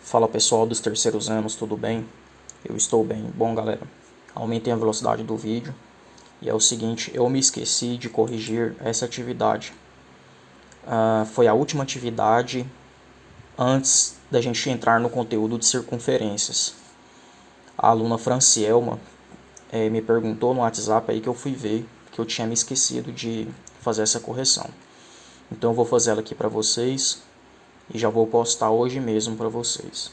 Fala pessoal dos terceiros anos, tudo bem? Eu estou bem. Bom galera, aumentei a velocidade do vídeo e é o seguinte, eu me esqueci de corrigir essa atividade. Foi a última atividade antes da gente entrar no conteúdo de circunferências. A aluna Francielma me perguntou no WhatsApp aí que eu fui ver que eu tinha me esquecido de fazer essa correção. Então eu vou fazer ela aqui para vocês e já vou postar hoje mesmo para vocês.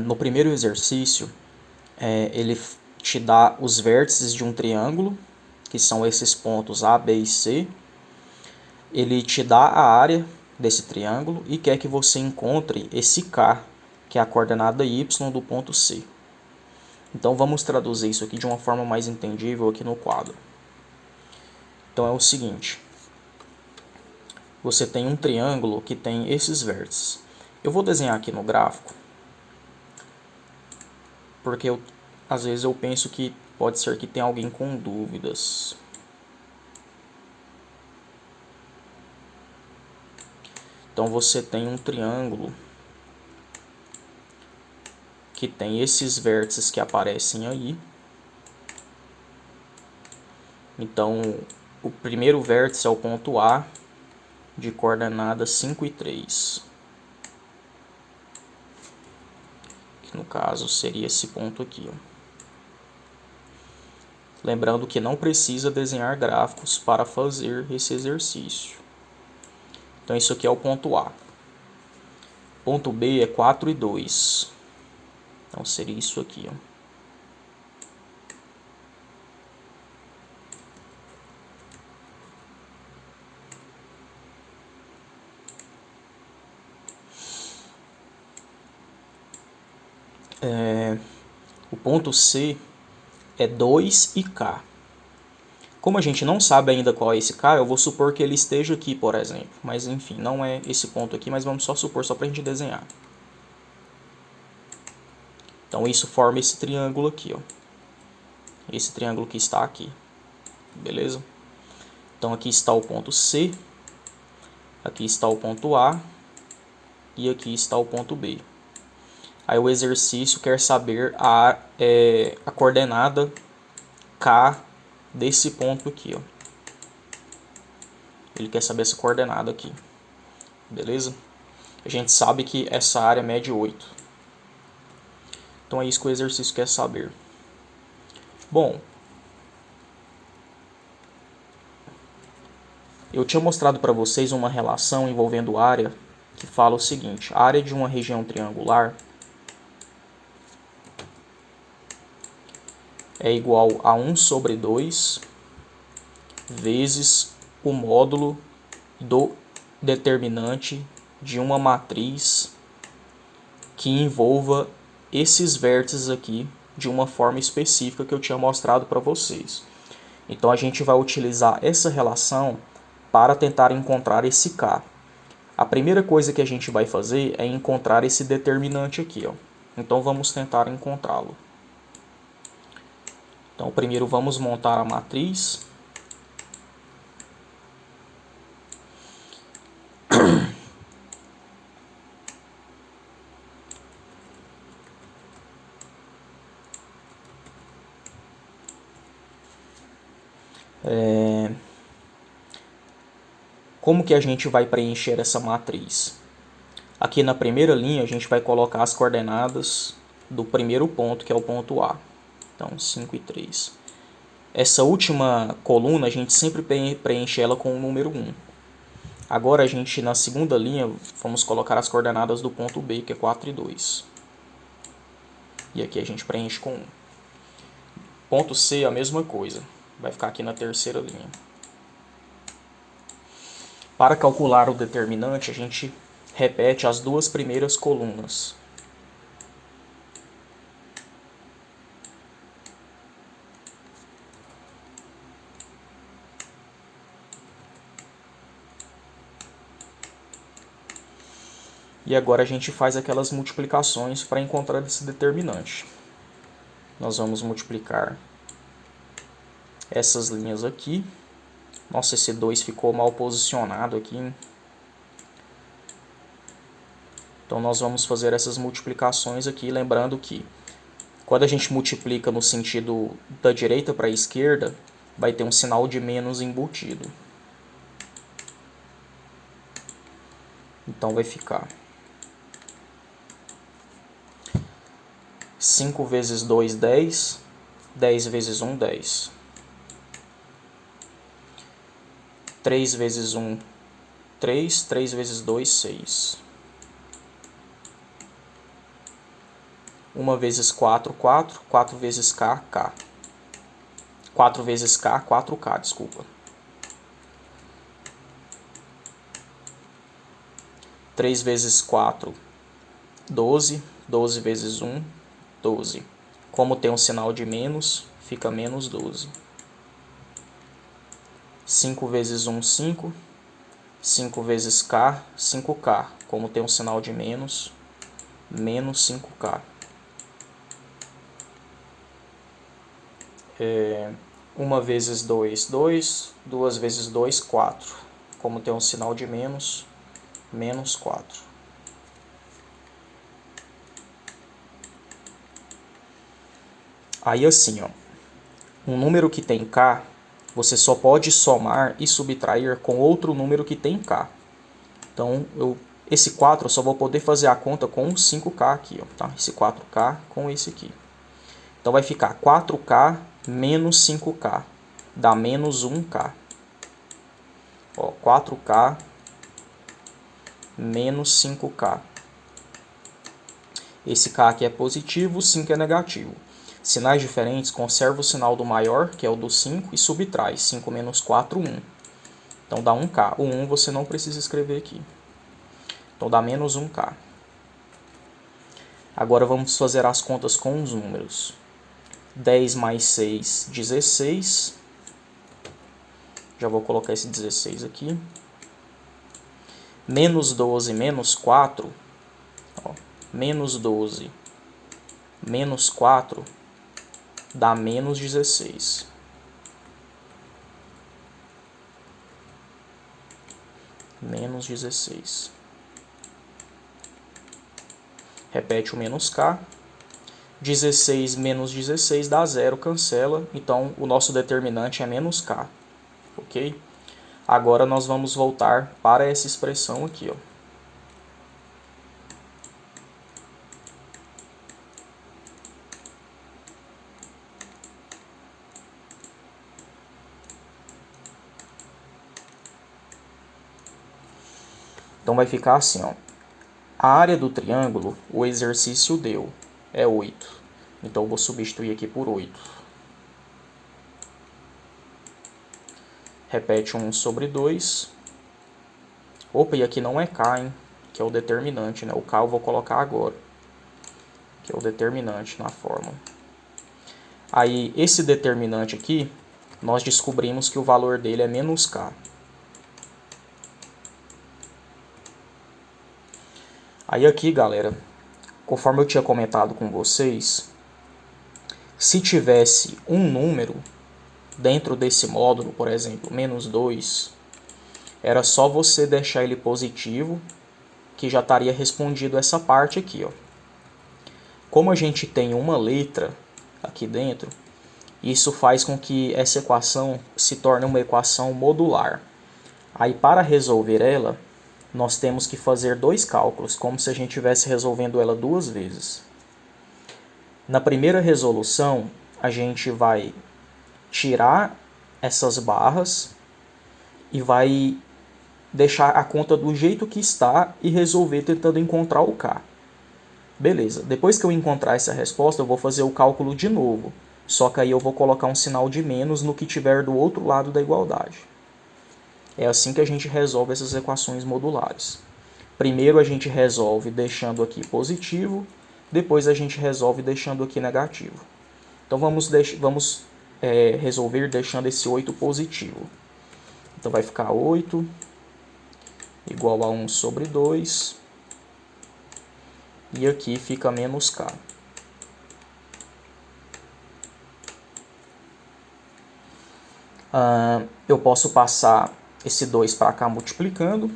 No primeiro exercício, ele te dá os vértices de um triângulo, que são esses pontos A, B e C. Ele te dá a área desse triângulo e quer que você encontre esse K, que é a coordenada Y do ponto C. Então vamos traduzir isso aqui de uma forma mais entendível aqui no quadro. Então é o seguinte, você tem um triângulo que tem esses vértices. Eu vou desenhar aqui no gráfico, porque às vezes eu penso que pode ser que tenha alguém com dúvidas. Então você tem um triângulo que tem esses vértices que aparecem aí. Então o primeiro vértice é o ponto A, de coordenadas 5 e 3. Que no caso seria esse ponto aqui. Lembrando que não precisa desenhar gráficos para fazer esse exercício. Então isso aqui é o ponto A. Ponto B é 4 e 2. Então seria isso aqui. O ponto C é 2 e K. Como a gente não sabe ainda qual é esse K, eu vou supor que ele esteja aqui, por exemplo. Mas enfim, não é esse ponto aqui, mas vamos só supor, só para a gente desenhar. Então isso forma esse triângulo aqui, ó. Esse triângulo que está aqui. Beleza? Então aqui está o ponto C, aqui está o ponto A e aqui está o ponto B. Aí o exercício quer saber a coordenada K desse ponto aqui, ó. Ele quer saber essa coordenada aqui. Beleza? A gente sabe que essa área mede 8. Então é isso que o exercício quer saber. Bom, eu tinha mostrado para vocês uma relação envolvendo área que fala o seguinte: a área de uma região triangular é igual a 1 sobre 2 vezes o módulo do determinante de uma matriz que envolva esses vértices aqui de uma forma específica que eu tinha mostrado para vocês. Então a gente vai utilizar essa relação para tentar encontrar esse K. A primeira coisa que a gente vai fazer é encontrar esse determinante aqui, ó. Então vamos tentar encontrá-lo. Então primeiro vamos montar a matriz. Como que a gente vai preencher essa matriz? Aqui na primeira linha a gente vai colocar as coordenadas do primeiro ponto, que é o ponto A. Então 5 e 3. Essa última coluna a gente sempre preenche ela com o número 1. Agora a gente na segunda linha vamos colocar as coordenadas do ponto B, que é 4 e 2. E aqui a gente preenche com 1. Ponto C a mesma coisa. Vai ficar aqui na terceira linha. Para calcular o determinante, a gente repete as duas primeiras colunas. E agora a gente faz aquelas multiplicações para encontrar esse determinante. Nós vamos multiplicar essas linhas aqui. Nossa, esse 2 ficou mal posicionado aqui. Então nós vamos fazer essas multiplicações aqui, lembrando que quando a gente multiplica no sentido da direita para a esquerda, vai ter um sinal de menos embutido. Então vai ficar 5 vezes 2, 10. 10 vezes 1, 10. 3 vezes 1, 3. 3 vezes 2, 6. 1 vezes 4, 4. 4 vezes K, K. 4 vezes K, 4K, desculpa. 3 vezes 4, 12. 12 vezes 1, 12. Como tem um sinal de menos, fica menos 12. 5 vezes 1, 5. 5 vezes K, 5K. Como tem um sinal de menos, menos 5K. 1 vezes 2, 2. 2 vezes 2, 4. Como tem um sinal de menos, menos 4. Aí assim, ó, um número que tem K, você só pode somar e subtrair com outro número que tem K. Então, esse 4 eu só vou poder fazer a conta com 5K aqui, ó, tá? Esse 4K com esse aqui. Então vai ficar 4K menos 5K, dá menos 1K. Ó, 4K menos 5K. Esse K aqui é positivo, 5 é negativo. Sinais diferentes, conserva o sinal do maior, que é o do 5, e subtrai. 5 menos 4, 1. Então dá 1K. O 1 você não precisa escrever aqui. Então dá menos 1K. Agora vamos fazer as contas com os números. 10 mais 6, 16. Já vou colocar esse 16 aqui. Menos 12 menos 4. Ó, menos 12 menos 4 dá menos 16. Menos 16. Repete o menos K. 16 menos 16 dá 0, cancela. Então, o nosso determinante é menos K. Ok? Agora, nós vamos voltar para essa expressão aqui, ó. Então, vai ficar assim, ó. A área do triângulo, o exercício deu, é 8. Então, eu vou substituir aqui por 8. Repete 1 sobre 2. Opa, e aqui não é K, hein? Que é o determinante, né? O K eu vou colocar agora. Que é o determinante na fórmula. Aí, esse determinante aqui, nós descobrimos que o valor dele é menos K. Aí aqui, galera, conforme eu tinha comentado com vocês, se tivesse um número dentro desse módulo, por exemplo, menos 2, era só você deixar ele positivo, que já estaria respondido essa parte aqui, ó. Como a gente tem uma letra aqui dentro, isso faz com que essa equação se torne uma equação modular. Aí, para resolver ela, nós temos que fazer dois cálculos, como se a gente estivesse resolvendo ela duas vezes. Na primeira resolução, a gente vai tirar essas barras e vai deixar a conta do jeito que está e resolver tentando encontrar o K. Beleza, depois que eu encontrar essa resposta, eu vou fazer o cálculo de novo. Só que aí eu vou colocar um sinal de menos no que tiver do outro lado da igualdade. É assim que a gente resolve essas equações modulares. Primeiro a gente resolve deixando aqui positivo, depois a gente resolve deixando aqui negativo. Então vamos resolver deixando esse 8 positivo. Então vai ficar 8 igual a 1 sobre 2. E aqui fica menos K. Eu posso passar esse 2 para cá multiplicando.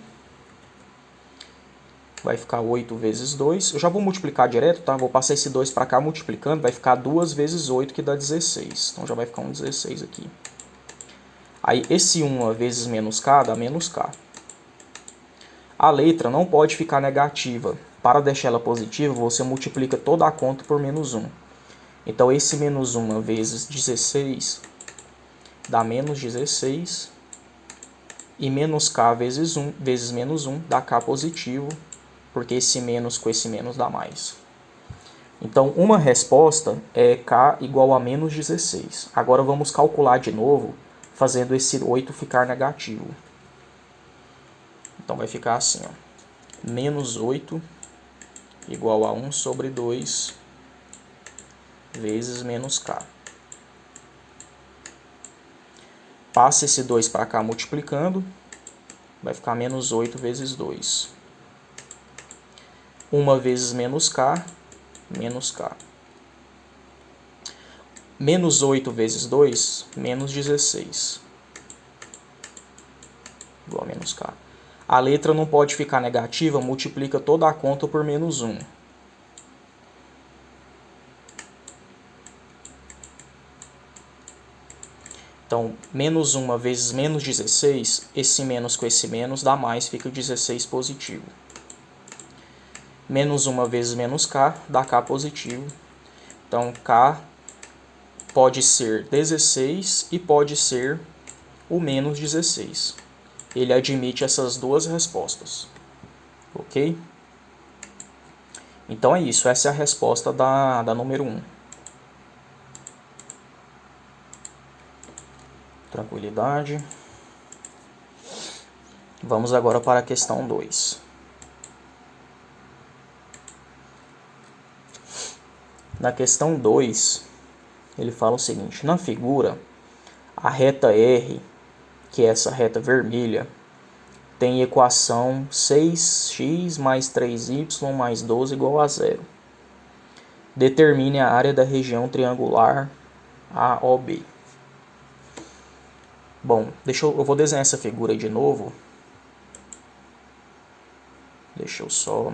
vai ficar 8 vezes 2. Eu já vou multiplicar direto, tá? Vou passar esse 2 para cá multiplicando, vai ficar 2 vezes 8, que dá 16. Então já vai ficar um 16 aqui. Aí esse 1 vezes menos k dá menos k. A letra não pode ficar negativa. Para deixar ela positiva, você multiplica toda a conta por menos 1. Então esse menos 1 vezes 16 dá menos 16. E menos k vezes 1 vezes menos 1 dá k positivo, porque esse menos com esse menos dá mais. Então, uma resposta é k igual a menos 16. Agora vamos calcular de novo, fazendo esse 8 ficar negativo. Então vai ficar assim, ó. Menos 8 igual a 1 sobre 2 vezes menos k. Passa esse 2 para cá multiplicando, vai ficar menos 8 vezes 2. 1 vezes menos k, menos k. Menos 8 vezes 2, menos 16. Igual a menos k. A letra não pode ficar negativa, multiplica toda a conta por menos 1. Então, menos 1 vezes menos 16, esse menos com esse menos dá mais, fica 16 positivo. Menos 1 vezes menos k dá k positivo. Então, k pode ser 16 e pode ser o menos 16. Ele admite essas duas respostas. Ok? Então é isso, essa é a resposta da número 1. Tranquilidade. Vamos agora para a questão 2. Na questão 2, ele fala o seguinte: na figura, a reta R, que é essa reta vermelha, tem equação 6x mais 3y mais 12 igual a 0. Determine a área da região triangular AOB. Bom, eu vou desenhar essa figura de novo. Deixa eu só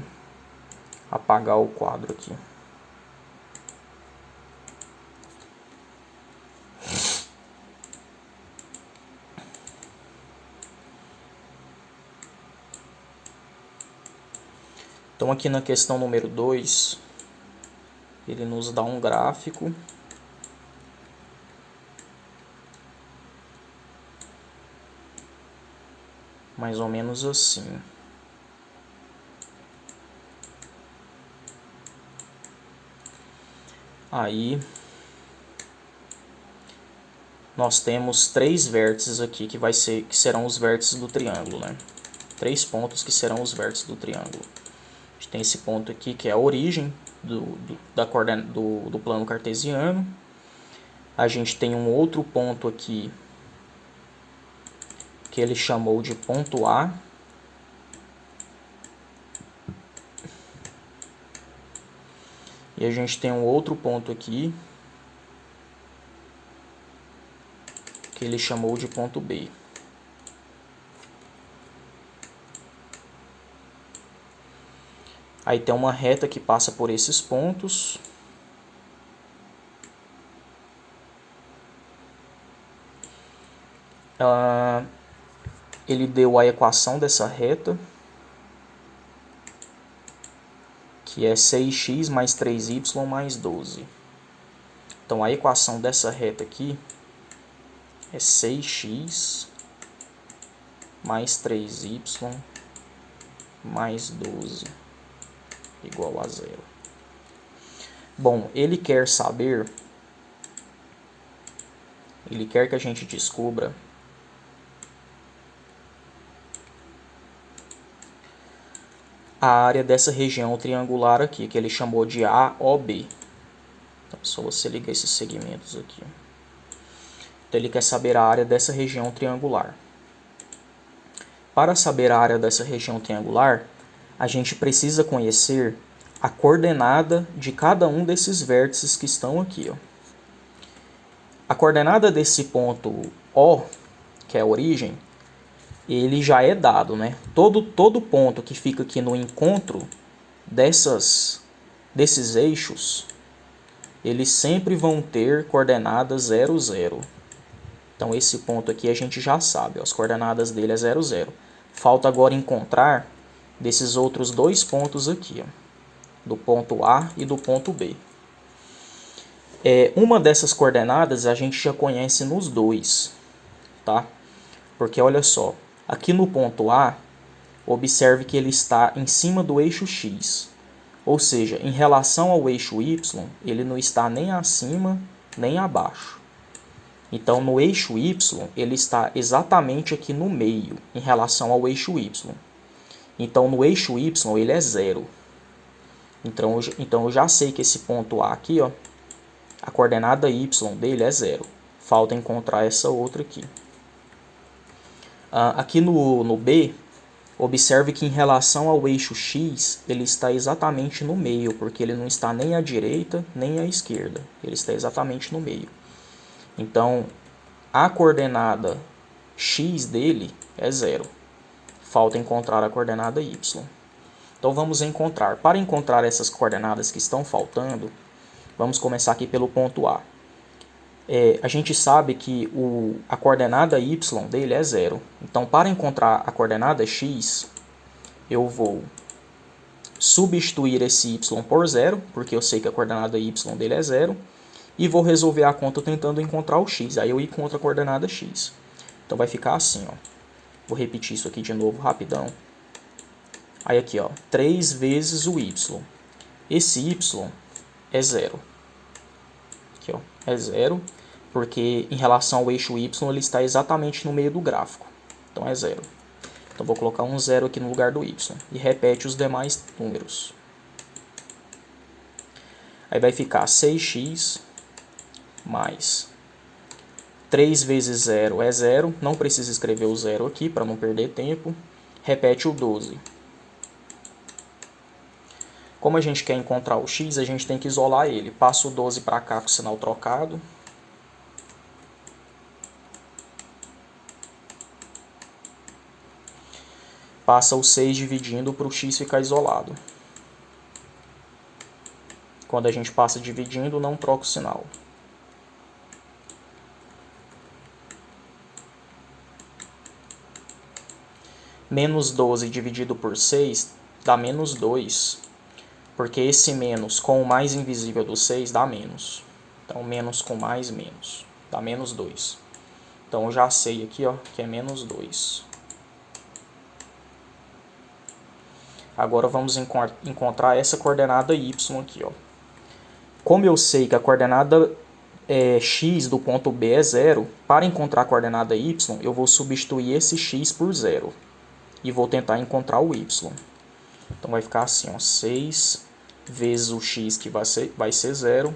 apagar o quadro aqui. Então aqui na questão número 2, ele nos dá um gráfico mais ou menos assim. Aí nós temos 3 vértices aqui que serão os vértices do triângulo, né? 3 pontos que serão os vértices do triângulo. A gente tem esse ponto aqui que é a origem do plano cartesiano. A gente tem um outro ponto aqui que ele chamou de ponto A. E a gente tem um outro ponto aqui que ele chamou de ponto B. Aí tem uma reta que passa por esses pontos. Ele deu a equação dessa reta, que é 6x mais 3y mais 12. Então a equação dessa reta aqui é 6x mais 3y mais 12 igual a 0. Bom, ele quer que a gente descubra a área dessa região triangular aqui, que ele chamou de AOB. Então, só você ligar esses segmentos aqui. Então, ele quer saber a área dessa região triangular. Para saber a área dessa região triangular, a gente precisa conhecer a coordenada de cada um desses vértices que estão aqui, ó. A coordenada desse ponto O, que é a origem, ele já é dado, né? Todo ponto que fica aqui no encontro desses eixos, eles sempre vão ter coordenadas 0, 0. Então esse ponto aqui a gente já sabe, ó, as coordenadas dele é 0, 0. Falta agora encontrar desses outros dois pontos aqui, ó, do ponto A e do ponto B. Uma dessas coordenadas a gente já conhece nos dois, tá? Porque olha só, aqui no ponto A, observe que ele está em cima do eixo X. Ou seja, em relação ao eixo Y, ele não está nem acima nem abaixo. Então, no eixo Y, ele está exatamente aqui no meio, em relação ao eixo Y. Então, no eixo Y, ele é 0. Então, eu já sei que esse ponto A aqui, ó, a coordenada Y dele é 0. Falta encontrar essa outra aqui. Aqui no B, observe que em relação ao eixo X, ele está exatamente no meio, porque ele não está nem à direita nem à esquerda. Ele está exatamente no meio. Então, a coordenada X dele é 0. Falta encontrar a coordenada Y. Então, vamos encontrar. Para encontrar essas coordenadas que estão faltando, vamos começar aqui pelo ponto A. A gente sabe que a coordenada Y dele é 0. Então, para encontrar a coordenada X, eu vou substituir esse Y por 0, porque eu sei que a coordenada Y dele é 0. E vou resolver a conta tentando encontrar o X. Aí eu encontro a coordenada X. Então vai ficar assim, ó. Vou repetir isso aqui de novo, rapidão. Aí aqui, ó, 3 vezes o Y. Esse Y é 0. Aqui, ó, é 0, porque em relação ao eixo Y ele está exatamente no meio do gráfico. Então é 0. Então vou colocar um 0 aqui no lugar do Y. E repete os demais números. Aí vai ficar 6x mais 3 vezes 0 é 0. Não precisa escrever o 0 aqui para não perder tempo. Repete o 12. Como a gente quer encontrar o x, a gente tem que isolar ele. Passa o 12 para cá com o sinal trocado. Passa o 6 dividindo para o x ficar isolado. Quando a gente passa dividindo, não troca o sinal. Menos 12 dividido por 6 dá menos 2. Porque esse menos com o mais invisível do 6 dá menos. Então, menos com mais, menos. Dá menos 2. Então, eu já sei aqui, ó, que é menos 2. Agora, vamos encontrar essa coordenada y aqui, ó. Como eu sei que a coordenada x do ponto B é 0, para encontrar a coordenada y, eu vou substituir esse x por 0. E vou tentar encontrar o y. Então, vai ficar assim, ó, 6 vezes o x, que vai ser 0,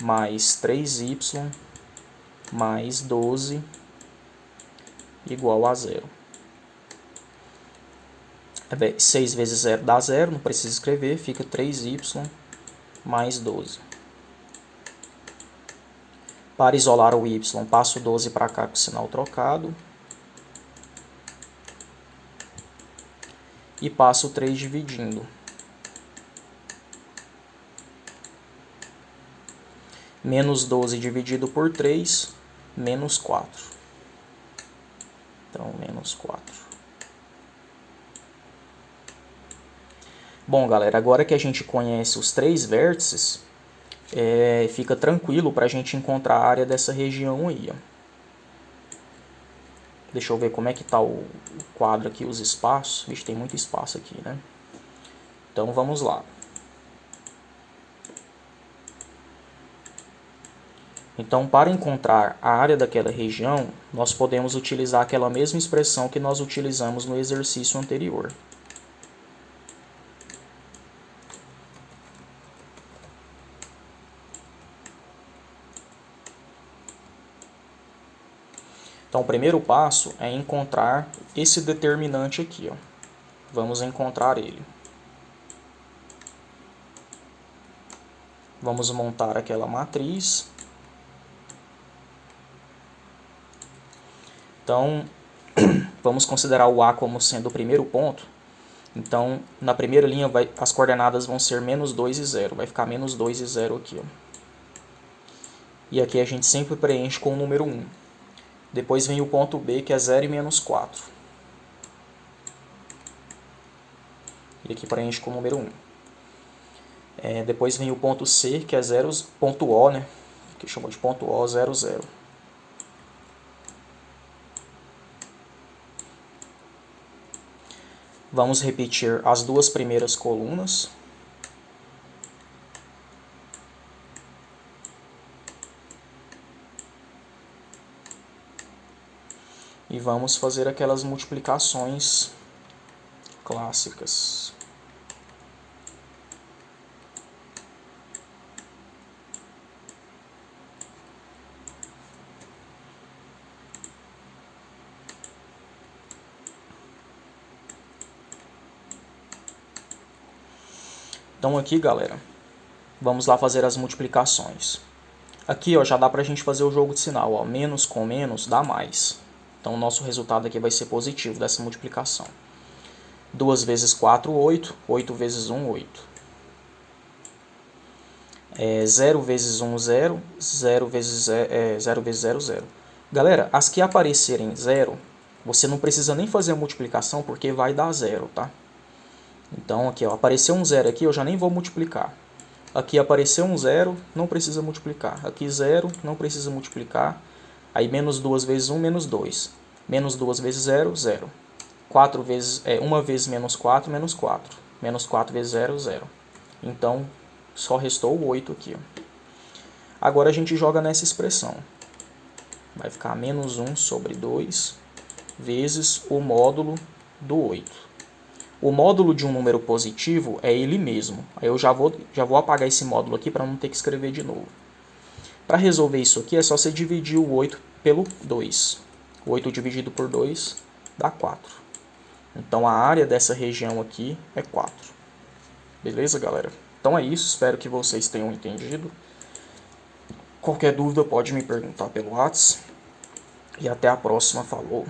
mais 3y, mais 12, igual a 0. 6 vezes 0 dá 0, não precisa escrever, fica 3y mais 12. Para isolar o y, passo o 12 para cá com o sinal trocado. E passo o 3 dividindo. Menos 12 dividido por 3, menos 4. Então, menos 4. Bom, galera, agora que a gente conhece os 3 vértices, fica tranquilo para a gente encontrar a área dessa região aí, ó. Deixa eu ver como é que está o quadro aqui, os espaços. Vixe, tem muito espaço aqui, né? Então, vamos lá. Então, para encontrar a área daquela região, nós podemos utilizar aquela mesma expressão que nós utilizamos no exercício anterior. Então, o primeiro passo é encontrar esse determinante aqui, ó. Vamos encontrar ele. Vamos montar aquela matriz. Então, vamos considerar o A como sendo o primeiro ponto. Então, na primeira linha, as coordenadas vão ser menos 2 e 0. Vai ficar menos 2 e 0 aqui. Ó. E aqui a gente sempre preenche com o número 1. Depois vem o ponto B, que é 0 e menos 4. E aqui preenche com o número 1. Depois vem o ponto C, que é 0, ponto O, né? Que chamou de ponto O, 0, 0. Vamos repetir as duas primeiras colunas. E vamos fazer aquelas multiplicações clássicas. Então aqui, galera, vamos lá fazer as multiplicações. Aqui, ó, já dá pra gente fazer o jogo de sinal, ó, menos com menos dá mais. Então o nosso resultado aqui vai ser positivo dessa multiplicação. 2 vezes 4, 8. 8 vezes 1, 8. 0 vezes 1, 0. 0 vezes 0, 0. Galera, as que aparecerem 0, você não precisa nem fazer a multiplicação porque vai dar 0, tá? Então aqui, ó, apareceu um 0 aqui, eu já nem vou multiplicar. Aqui apareceu um 0, não precisa multiplicar. Aqui 0, não precisa multiplicar. Aí menos 2 vezes 1, menos 2. Menos 2 vezes 0, 0. 1 vezes menos 4, menos 4. Menos 4 vezes 0, 0. Então, só restou o 8 aqui. Ó. Agora a gente joga nessa expressão. Vai ficar menos 1 sobre 2 vezes o módulo do 8. O módulo de um número positivo é ele mesmo. Aí eu já vou apagar esse módulo aqui para não ter que escrever de novo. Para resolver isso aqui é só você dividir o 8 pelo 2. O 8 dividido por 2 dá 4. Então a área dessa região aqui é 4. Beleza, galera? Então é isso, espero que vocês tenham entendido. Qualquer dúvida pode me perguntar pelo WhatsApp. E até a próxima, falou!